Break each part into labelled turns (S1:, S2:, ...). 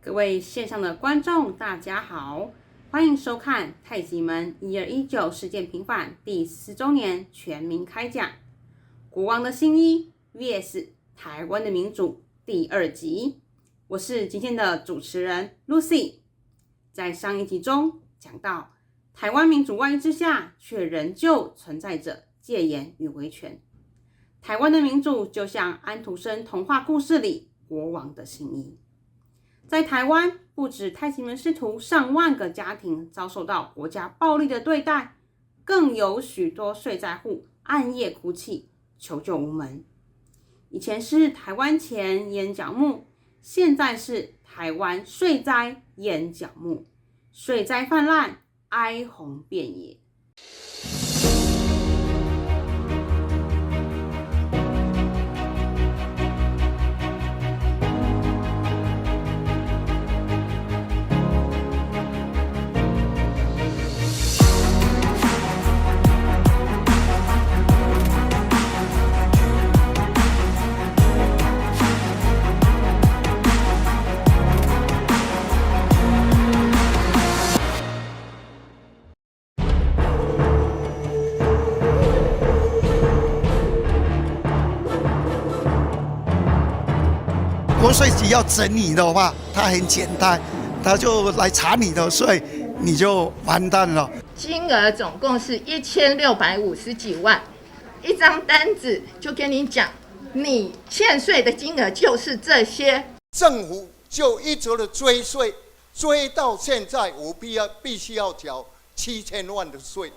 S1: 各位线上的观众，大家好，欢迎收看太极门1219事件平反第14周年全民开讲，国王的新衣 vs 台湾的民主第2集。我是今天的主持人 Lucy。在上一集中讲到，台湾民主外衣之下，却仍旧存在着戒严与威权。台湾的民主就像安徒生童话故事里国王的新衣。在台湾，不止太极门师徒上万个家庭遭受到国家暴力的对待，更有许多税灾户暗夜哭泣，求救无门。以前是台湾钱淹脚目，现在是台湾税灾淹脚目，税灾泛滥，哀鸿遍野。
S2: 国税局要整你的话，它很简单，他就来查你的税，你就完蛋了。
S3: 金额总共是1650几万，一张单子就跟你讲，你欠税的金额就是这些。
S4: 政府就一直的追税，追到现在，我必须要缴7000万的税。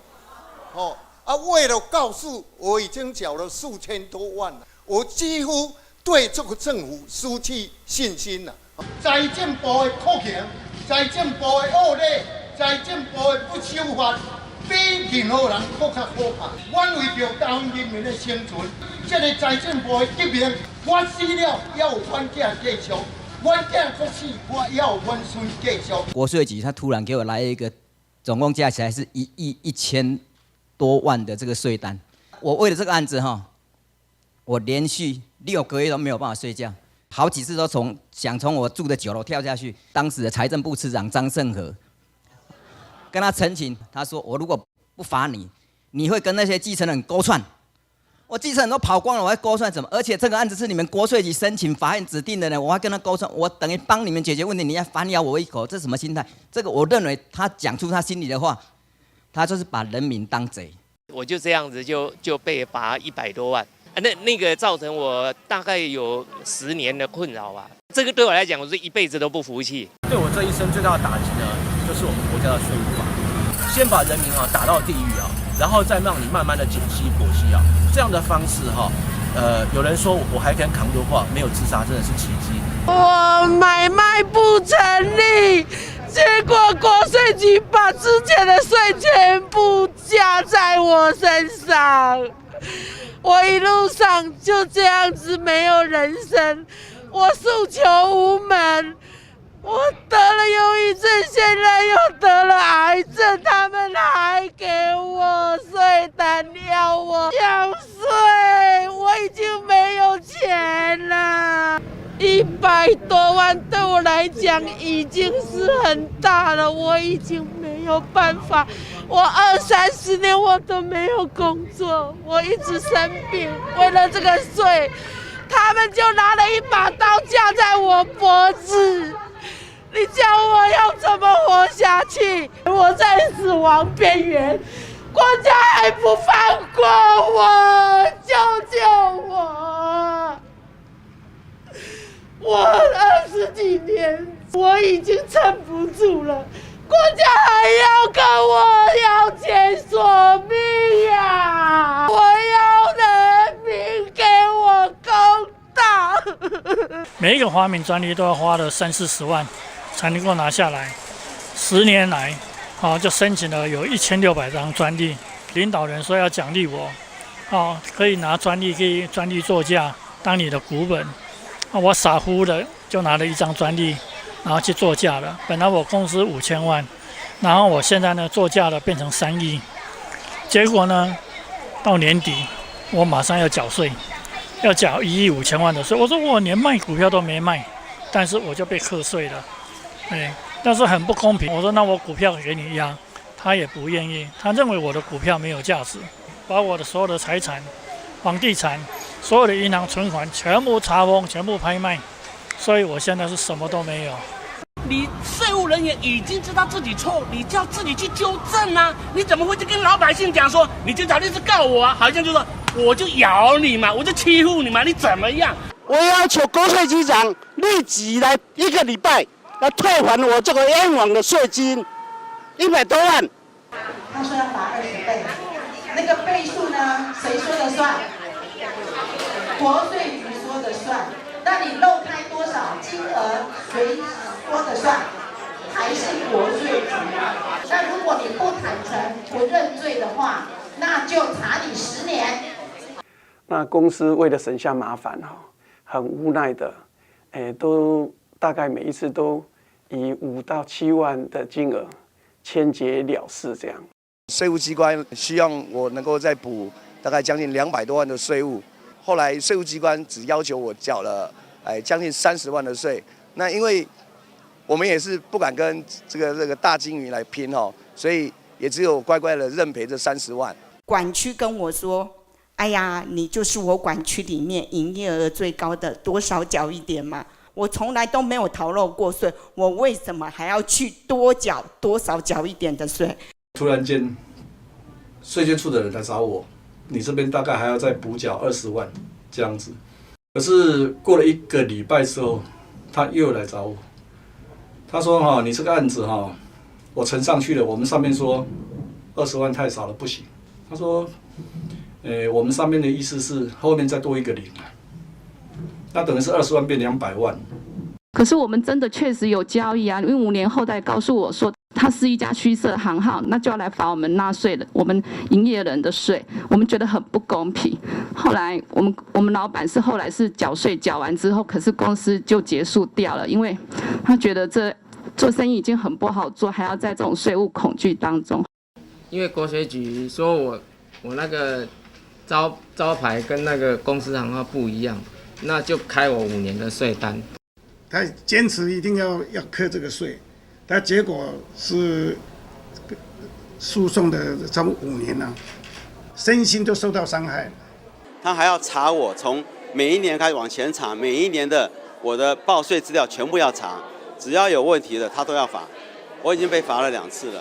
S4: 为了告诉我已经缴了4000多万了，我几乎对这个政府失去信心了。财政部的酷刑，财政部的恶劣，财政部的不守法，比任何人更加可怕。我为着台湾人民的生存，这个财政部的革命，我死了要有阮囝继续，阮囝国死，我要有阮孙继续。
S5: 国税局他突然给我来一个，总共加起来是1亿1000多万的这个税单。我为了这个案子我连续6个月都没有办法睡觉，好几次都想从我住的9楼跳下去。当时的财政部次长张胜和跟他陈情，他说我如果不罚你，你会跟那些基层人勾串。我基层人都跑光了，我还勾串什么？而且这个案子是你们国税局申请法院指定的呢，我还跟他勾串，我等于帮你们解决问题，你还反咬我一口，这是什么心态？这个我认为他讲出他心里的话，他就是把人民当贼。
S6: 我就这样子就被罚100多万。那个造成我大概有10年的困扰吧。这个对我来讲，我是一辈子都不服气。
S7: 对我这一生最大的打击呢，就是我们国家的税务法，先把人民打到地狱然后再让你慢慢的减息剖析这样的方式有人说我还敢扛的话，没有自杀真的是奇迹。
S8: 我买卖不成立，结果国税局把之前的税全部加在我身上。我一路上就这样子没有人生，我诉求无门，我得了忧郁症，现在又得了癌症，他们还给我税单要我缴税，我已经没有钱了。100多万对我来讲已经是很大了，我已经没有办法，我20-30年我都没有工作，我一直生病，为了这个税，他们就拿了一把刀架在我脖子，你叫我要怎么活下去？我在死亡边缘，国家还不放过我，救救我！我20几年，我已经撑不住了，国家还要跟我要钱索命呀！我要人民给我公道。
S9: 每一个华民专利都要花了30-40万才能够拿下来，10年来，就申请了有1600张专利。领导人说要奖励我，可以拿专利，可以专利作价当你的股本。我傻乎的就拿了1张专利，然后去作价了。本来我公司5000万，然后我现在呢作价了变成3亿，结果呢到年底我马上要缴税，要缴1亿5千万的税。我说我连卖股票都没卖，但是我就被课税了。但是很不公平。我说那我股票给你押，他也不愿意，他认为我的股票没有价值，把我的所有的财产、房地产、所有的银行存款全部查封、全部拍卖，所以我现在是什么都没有。
S10: 你税务人员已经知道自己错，你就要自己去纠正啊！你怎么会去跟老百姓讲说你就找律师告我啊？好像就说我就咬你嘛，我就欺负你嘛，你怎么样？
S11: 我要求国税局长立即来1个礼拜要退还我这个冤枉的税金100多万。
S12: 他说要罚20倍，那个倍数呢？谁说的算？国税局说的算。那你漏开多少金额，谁说的算？还是国税局？那如果你不坦诚、不认罪的话，那就查你10年。
S11: 那公司为了省下麻烦很无奈的，都大概每一次都以5到7万的金额签结了事这样。
S2: 税务机关希望我能够再补大概将近200多万的税务，后来税务机关只要求我缴了将近30万的税。那因为我们也是不敢跟这个大金鱼来拼所以也只有乖乖的认赔这30万。
S12: 管区跟我说，哎呀，你就是我管区里面营业额最高的，多少缴一点嘛。我从来都没有逃漏过税，我为什么还要去多缴多少缴一点的税？
S13: 突然间，税捐处的人来找我，你这边大概还要再补缴20万这样子。可是过了1个礼拜之后，他又来找我，他说你这个案子我呈上去了，我们上面说20万太少了，不行。他说，我们上面的意思是后面再多1个0，那等于是20万变200万。
S14: 可是我们真的确实有交易啊，因为5年后才告诉我说它是一家虚设行号，那就要来罚我们纳税人、我们营业人的税，我们觉得很不公平。后来我们老板后来是缴税缴完之后，可是公司就结束掉了，因为他觉得这做生意已经很不好做，还要在这种税务恐惧当中。
S15: 因为国税局说我那个招牌跟那个公司行号不一样，那就开我5年的税单。
S16: 他坚持一定要课这个税，但结果是诉讼的差不多5年了，身心都受到伤害。
S17: 他还要查我，从每一年开始往前查，每一年的我的报税资料全部要查，只要有问题的他都要罚。我已经被罚了2次了。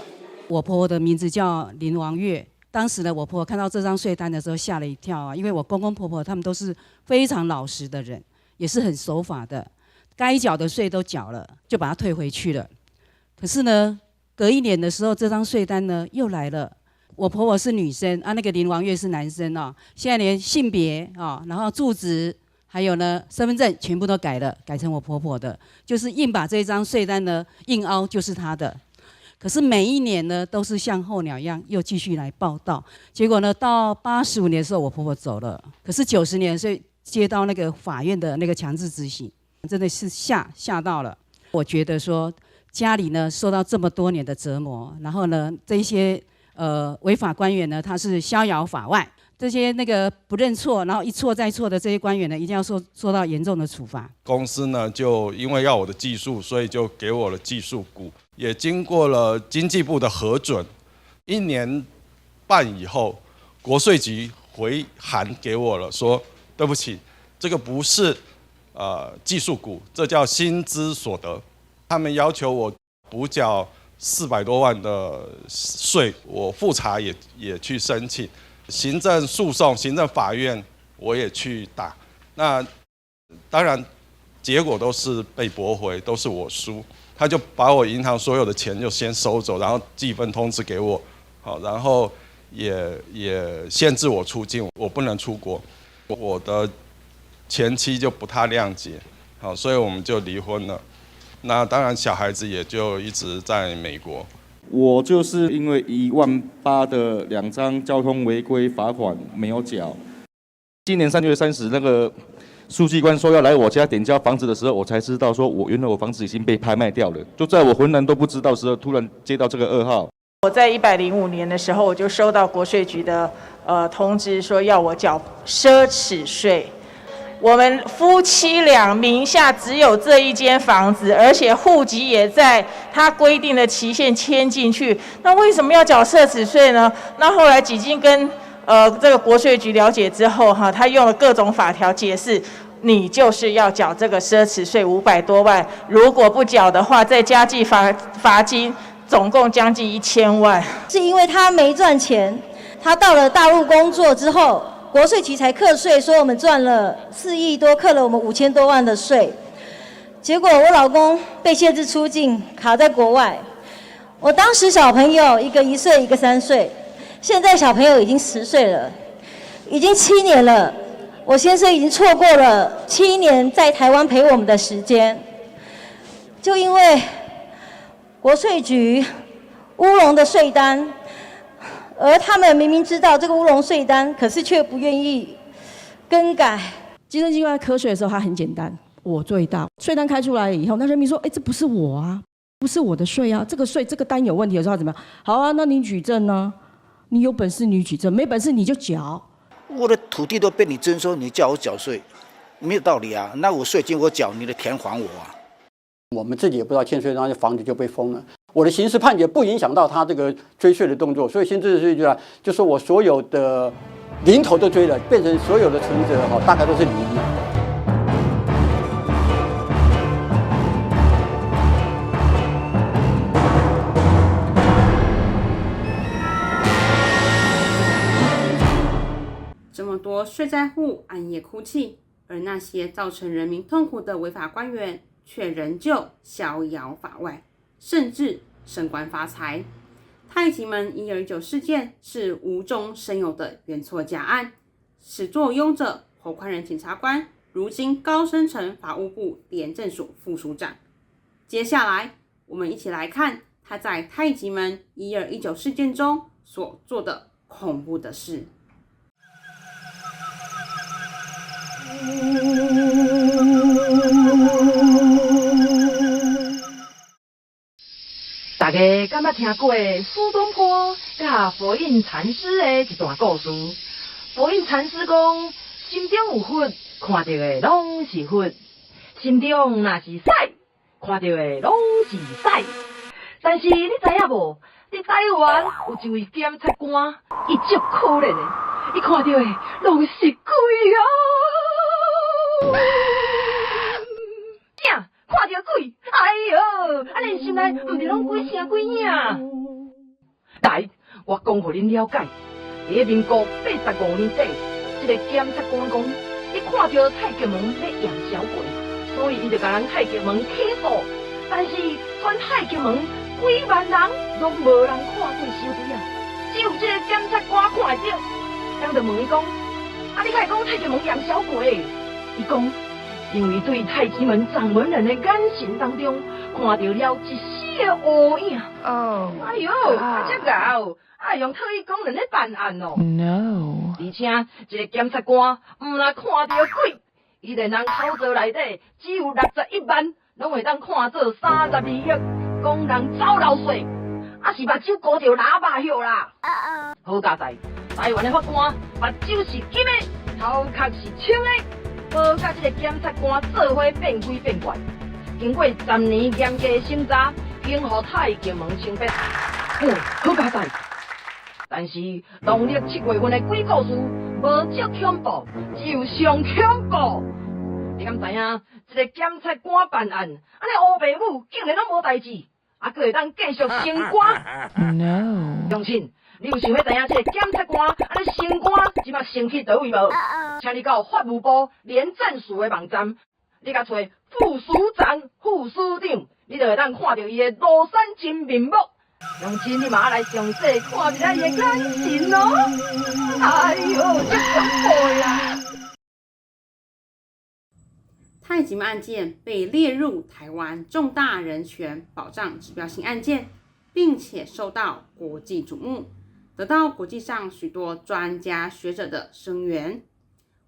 S18: 我婆婆的名字叫林王月，当时呢，我婆婆看到这张税单的时候吓了一跳啊，因为我公公婆婆他们都是非常老实的人，也是很守法的。该缴的税都缴了，就把它退回去了。可是呢，隔1年的时候，这张税单呢又来了。我婆婆是女生啊，那个林王月是男生现在连性别然后住址还有呢身份证全部都改了，改成我婆婆的，就是硬把这张税单呢硬凹就是她的。可是每一年呢都是像候鸟一样又继续来报到，结果呢到85年的时候我婆婆走了，可是90年所以接到那个法院的那个强制执行。真的是吓到了。我觉得说家里呢受到这么多年的折磨，然后呢这些违法官员呢他是逍遥法外，这些那个不认错，然后一错再错的这些官员呢一定要受到严重的处罚。
S19: 公司呢就因为要我的技术，所以就给我了技术股，也经过了经济部的核准，1年半以后，国税局回函给我了，说对不起，这个不是技术股，这叫薪资所得。他们要求我补缴400多万的税，我复查也去申请，行政诉讼、行政法院我也去打。那当然结果都是被驳回，都是我输。他就把我银行所有的钱就先收走，然后寄一份通知给我，好，然后也限制我出境，我不能出国。我的前妻就不太谅解，好，所以我们就离婚了。那当然，小孩子也就一直在美国。
S20: 我就是因为18000的2张交通违规罚款没有缴。今年3月30那个书记官说要来我家点交房子的时候，我才知道说原来我房子已经被拍卖掉了。就在我浑然都不知道的时候，突然接到这个噩耗。
S21: 我在105年的时候，我就收到国税局的通知，说要我缴奢侈税。我们夫妻俩名下只有这一间房子，而且户籍也在他规定的期限迁进去，那为什么要缴奢侈税呢？那后来几经跟这个国税局了解之后，他用了各种法条解释，你就是要缴这个奢侈税500多万，如果不缴的话，再加计罚金，总共将近1000万。
S1: 是因为他没赚钱，他到了大陆工作之后，国税局才课税，说我们赚了4亿多，课了我们5000多万的税。结果我老公被限制出境，卡在国外。我当时小朋友一个1岁，一个3岁，现在小朋友已经10岁了，已经7年了。我先生已经错过了7年在台湾陪我们的时间，就因为国税局乌龙的税单。而他们明明知道这个乌龙税单，可是却不愿意更改。
S22: 稽征机关课税的时候，它很简单，我最大。税单开出来以后，那人民说：“这不是我啊，不是我的税啊，这个税这个单有问题的时候怎么样？好啊，那你举证呢？你有本事你举证，没本事你就缴。
S23: 我的土地都被你征收，你叫我缴税，没有道理啊！那我税金我缴，你的田还我啊！
S24: 我们自己也不知道欠税，然后房子就被封了。我的刑事判决不影响到他这个追税的动作，所以新制税就是我所有的零头都追了，变成所有的存折大概都是0。
S25: 这么多税债户暗夜哭泣，而那些造成人民痛苦的违法官员却仍旧逍遥法外，甚至升官发财。太极门1219事件是无中生有的冤错假案，始作俑者侯宽仁检察官，如今高升成法务部廉政署副署长。接下来我们一起来看他在太极门1219事件中所做的恐怖的事。
S26: 大家敢捌听过苏东坡甲佛印禅师的一段故事？佛印禅师讲，心中有佛，看到的拢是佛；心中若是屎，看到的拢是屎。但是你知影无？伫台湾有一位检察官，伊足可怜的，伊看到的拢是鬼啊！啥？看到鬼？哎哟，恁心内毋是拢鬼声鬼影？来，我讲互恁了解。伫民国85年底，一个检察官讲，伊看到太极门咧养小鬼，所以伊就甲人太极门起诉。但是全太极门几万人拢无人看过收鬼啊，只有这个检察官看会到。人就问伊讲，你敢会讲太极门养小鬼？伊讲，因为对太极门掌门人的眼神当中，看到了一丝的乌影。哦，哎呦，这牛，用特异功能咧办案哦。No。而且一个检察官唔若看到鬼，伊连人口座内底只有61万，拢会当看做32亿，讲人走漏税，是目睭勾着喇叭叶啦。好佳哉，台湾的法官目睭是金的，头壳是青的。无甲这个检察官做伙变鬼变怪，经过10年严格审查，经互太极门清白。好佳哉！但是农历7月份的鬼故事无足恐怖，只有上恐怖。你敢知影？一个检察官办案，安尼乌白母竟然拢无代志，佫会当继续升官 ？No！ 乡亲。你有想要知影这个检察官安尼升官，即马升去倒位无？请你到法务部廉政署的网站，你甲找副署长、副署长，你就会当看到伊的庐山真面目。乡亲，你嘛来详细看一下伊的眼神哦！哎呦，真恐怖呀！
S25: 太极门案件被列入台湾重大人权保障指标性案件，并且受到国际瞩目。得到国际上许多专家学者的声援，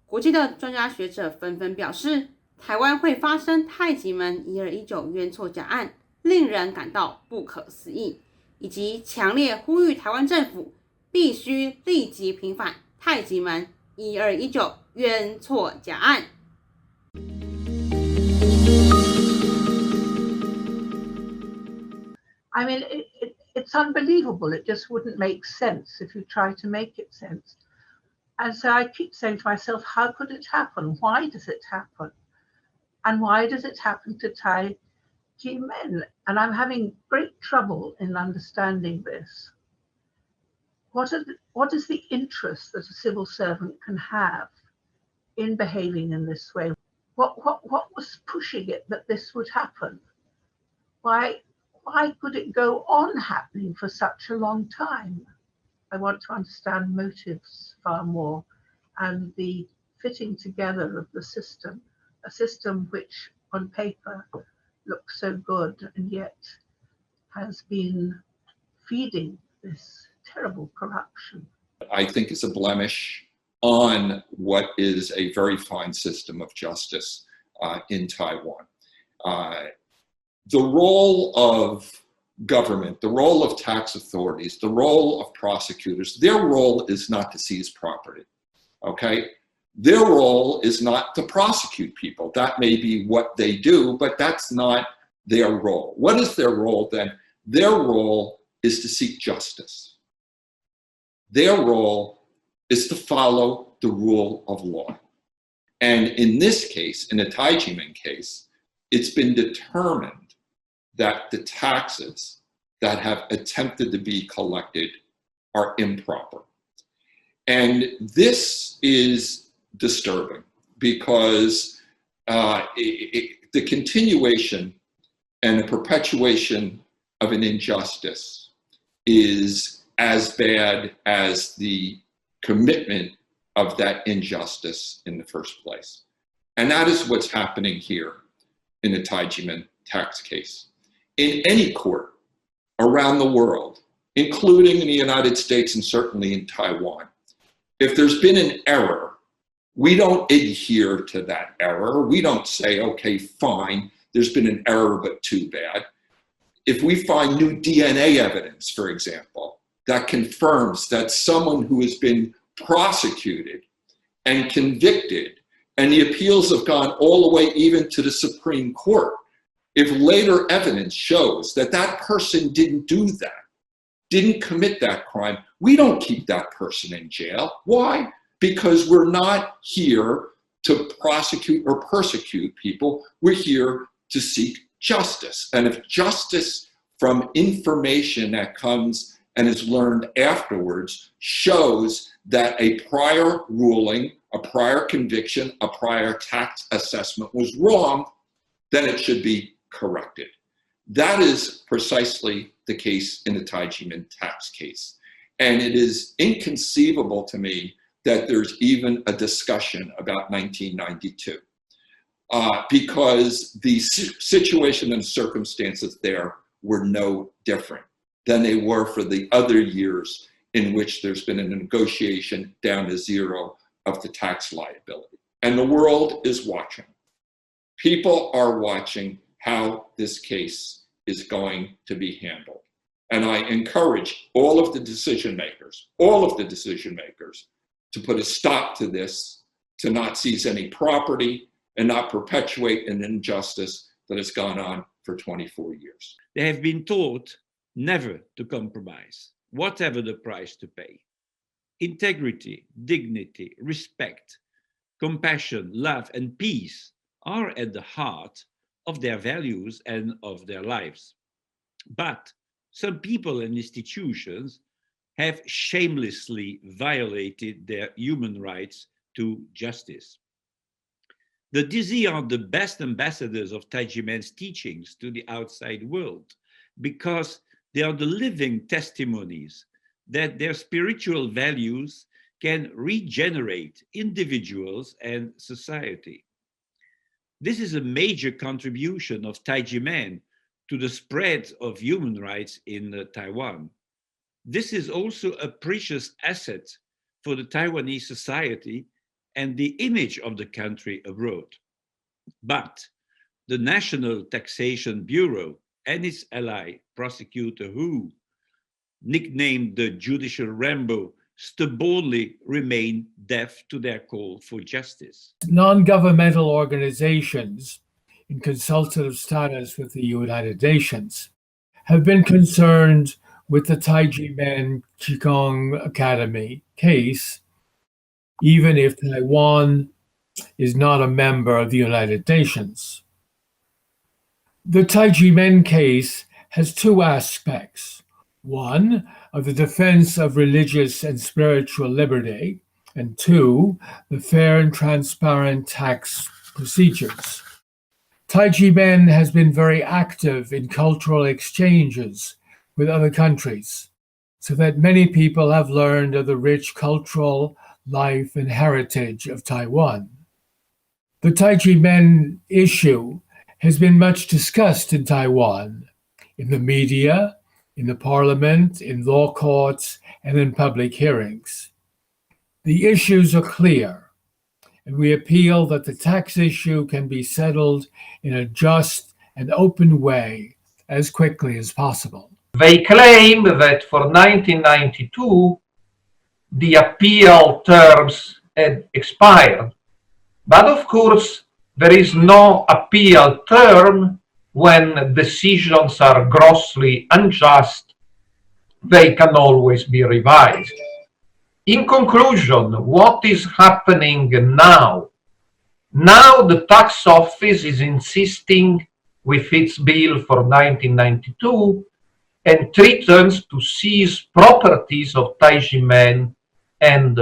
S25: 国际的专家学者纷纷表示，台湾会发生太极门1219冤错假案，令人感到不可思议，以及强烈呼吁台湾政府必须立即平反太极门1219冤错假案。
S12: I mean, it's unbelievable. It just wouldn't make sense if you try to make it sense. And so I keep saying to myself, how could it happen? Why does it happen? And why does it happen to Thai men? And I'm having great trouble in understanding this. What is the interest that a civil servant can have in behaving in this way? What was pushing it that this would happen? Why could it go on happening for such a long time? I want to understand motives far more and the fitting together of the system, a system which on paper looks so good and yet has been feeding this terrible corruption.
S3: I think it's a blemish on what is a very fine system of justice in Taiwan. The role of government, the role of tax authorities, the role of prosecutors, their role is not to seize property, okay? Their role is not to prosecute people. That may be what they do, but that's not their role. What is their role then? Their role is to seek justice. Their role is to follow the rule of law. And in this case, in the太极门 case, it's been determined that the taxes that have attempted to be collected are improper. And this is disturbing because the continuation and the perpetuation of an injustice is as bad as the commitment of that injustice in the first place. And that is what's happening here in the太极門tax case. In any court around the world, including in the United States and certainly in Taiwan, if there's been an error, we don't adhere to that error. We don't say, okay, fine, there's been an error, but too bad. If we find new DNA evidence, for example, that confirms that someone who has been prosecuted and convicted, and the appeals have gone all the way even to the Supreme Court, if later evidence shows that that person didn't do that, didn't commit that crime, we don't keep that person in jail. Why? Because we're not here to prosecute or persecute people. We're here to seek justice. And if justice from information that comes and is learned afterwards shows that a prior ruling, a prior conviction, a prior tax assessment was wrong, then it should be corrected. That is precisely the case in the太极門tax case. And it is inconceivable to me that there's even a discussion about 1992 because the situation and circumstances there were no different than they were for the other years in which there's been a negotiation down to zero of the tax liability. And the world is watching. People are watching how this case is going to be handled. And I encourage all of the decision makers to put a stop to this, to not seize any property and not perpetuate an injustice that has gone on for 24 years.
S4: They have been taught never to compromise, whatever the price to pay. Integrity, dignity, respect, compassion, love, and peace are at the heart of their values and of their lives. But some people and institutions have shamelessly violated their human rights to justice. The DC are the best ambassadors of太极門teachings to the outside world because they are the living testimonies that their spiritual values can regenerate individuals and society. This is a major contribution of太极門to the spread of human rights in Taiwan. This is also a precious asset for the Taiwanese society and the image of the country abroad. But the National Taxation Bureau and its ally, Prosecutor Hu, nicknamed the Judicial Rambo, stubbornly remain deaf to their call for justice.
S5: Non-governmental organizations in consultative status with the United Nations have been concerned with the太极门 Qigong Academy case, even if Taiwan is not a member of the United Nations. The太极门case has two aspects. One, of the defense of religious and spiritual liberty, and two, the fair and transparent tax procedures.太极门has been very active in cultural exchanges with other countries, so that many people have learned of the rich cultural life and heritage of Taiwan. The太极门issue has been much discussed in Taiwan, in the media, in the parliament, in law courts, and in public hearings. The issues are clear, and we appeal that the tax issue can be settled in a just and open way as quickly as possible.
S6: They claim that for 1992, the appeal terms had expired. But of course, there is no appeal term when decisions are grossly unjust. They can always be revised. In conclusion, what is happening now? Now the tax office is insisting with its bill for 1992 and threatens to seize properties of太极门and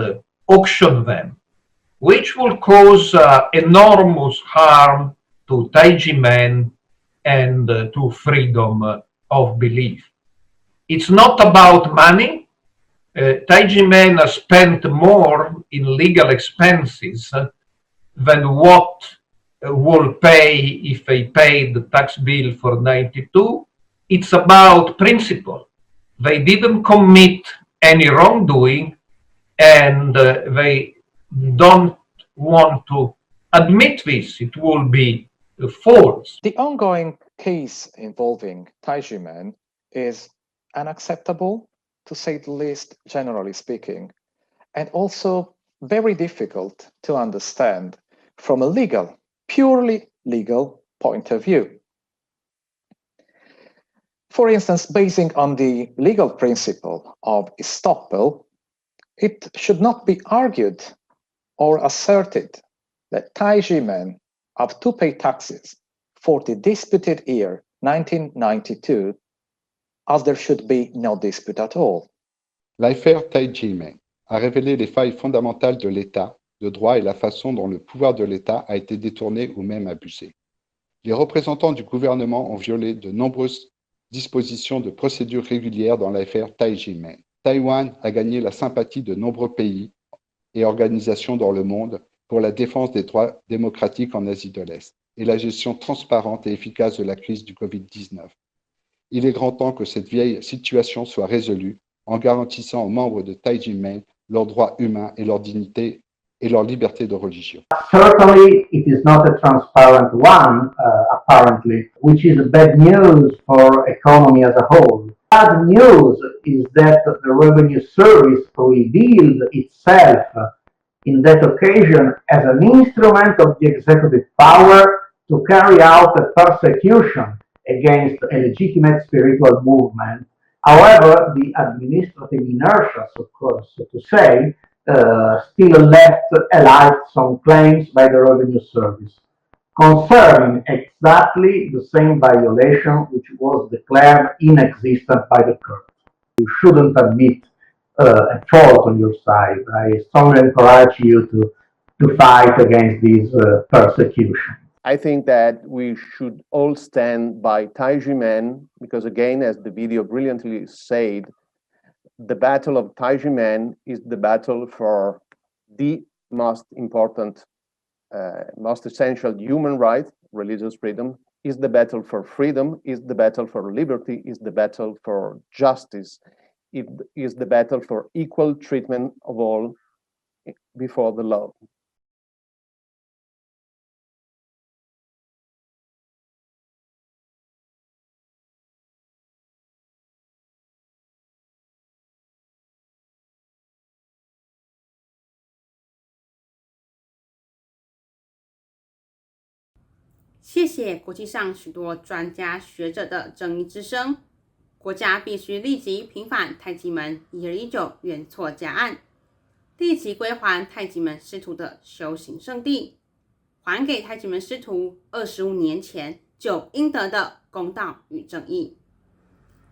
S6: auction them, which will cause enormous harm to太极门and to freedom of belief. It's not about money.太极门has spent more in legal expenses than what will pay if they paid the tax bill for 92. It's about principle. They didn't commit any wrongdoing, and they don't want to admit this. It will be false.
S7: The ongoing case involving太极门is unacceptable, to say the least, generally speaking, and also very difficult to understand from a legal, purely legal point of view. For instance, basing on the legal principle of estoppel, it should not be argued or asserted that太极门have to pay taxes for the disputed year 1992, as there should be no dispute at all.
S8: L'affaire太极门a révélé les failles fondamentales de l'État, de droit et la façon dont le pouvoir de l'État a été détourné ou même abusé. Les représentants du gouvernement ont violé de nombreuses dispositions de procédure régulière dans l'affaire太极门. Taïwan a gagné la sympathie de nombreux pays et organisations dans le monde pour la défense des droits démocratiques en Asie de l'Est et la gestion transparente et efficace de la crise du Covid-19. Il est grand temps que cette vieille situation soit résolue en garantissant aux membres de太极门leurs droits humains et leur dignité et leur liberté de religion.
S9: Certainly, it is not a transparent one, apparently, which is bad news for economy as a whole. Bad news is that the Revenue Service revealed itself in that occasion as an instrument of the executive power to carry out a persecution against a legitimate spiritual movement. However, the administrative inertia, of course, so to say, still left alive some claims by the Revenue Service concerning exactly the same violation which was declared inexistent by the court. You shouldn't admit a fault on your side. I strongly encourage you to fight against this persecution.
S10: I think that we should all stand by太极门because, again, as the video brilliantly said, the battle of太极门is the battle for the most important, most essential human right, religious freedom, is the battle for freedom, is the battle for liberty, is the battle for justice, it is the battle for equal treatment of all before the law.
S25: 谢谢国际上许多专家学者的正义之声。国家必须立即平反太极门1219冤错假案，立即归还太极门师徒的修行圣地，还给太极门师徒25年前就应得的公道与正义。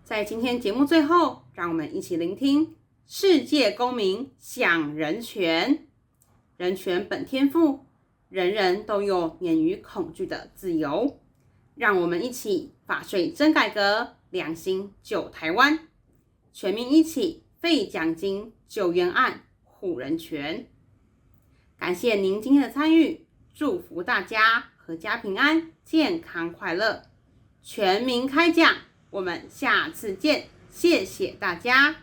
S25: 在今天节目最后，让我们一起聆听世界公民享人权，人权本天赋，人人都有免于恐惧的自由。让我们一起法税真改革，良心救台湾，全民一起废奖金救冤案护人权。感谢您今天的参与，祝福大家阖家平安，健康快乐，全民开讲。我们下次见，谢谢大家。